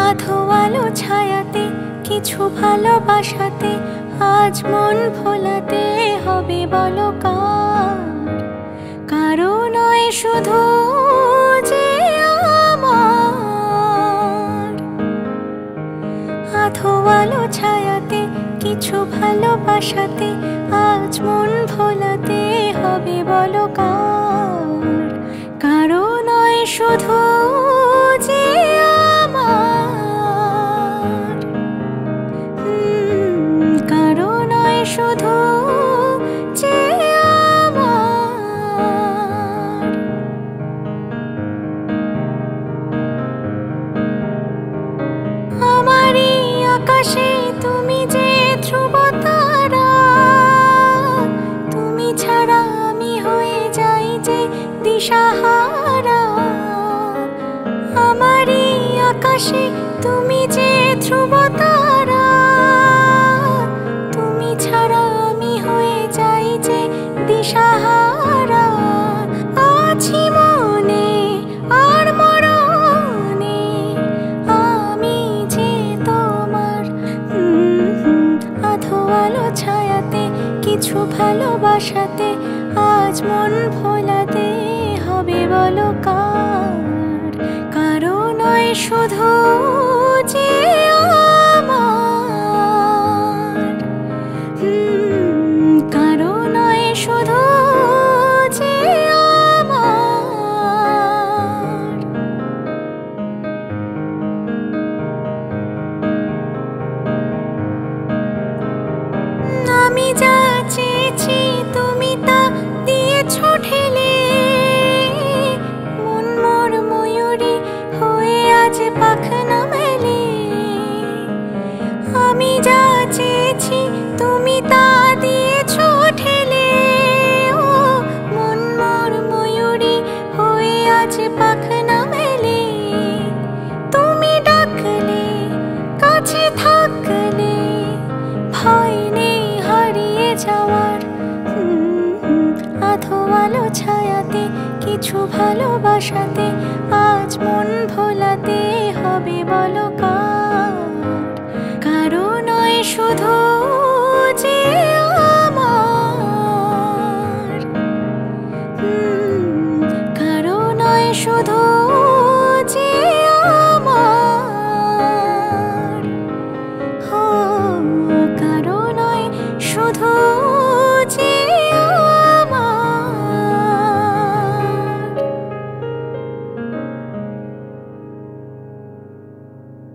আধো আলো ছায়াতে কিছু ভালোবাসাতে আজ মন ভোলাতে হবে বলো কার? কারো নয় শুধু যে আমার। আধো আলো ছায়াতে কিছু ভালোবাসাতে আজ মন ভোলাতে হবে বলো কার? কারো নয় শুধু যে আমার, কারো নয় শুধু যে আমার। আমারই আকাশে তুমি যে ধ্রুব তারা, তুমি ছাড়া আমি হয়ে যাই যে দিশাহারা। আমারই আকাশে তুমি যে ধ্রুব তারা, তুমি ছাড়া আমি হয়ে যাই যে দিশাহারা। আছি মনে আর মরণে আমি যে তোমার। আধো আলো ছায়াতে কিছু ভালোবাসাতে আজ মন ভোলাতে হবে বলো কার? কারো নয় শুধু যে আমার, কারো নয় শুধু যে আমার। আমি যা চেয়েছি তুমি তা দিয়েছো ঢেলে, মন মোর ময়ূরী হয়ে আজ পাখনা মেলে। আমি যা চেয়েছি তুমি তা দিয়েছো ঢেলে, ও মন মোর ময়ূরী হয়ে আজ পাখনা মেলে। তুমি ডাকলে কাছে থাকলে ভয় নেই হারিয়ে যাওয়ার। আধো আলো ছায়াতে কিছু ভালোবাসাতে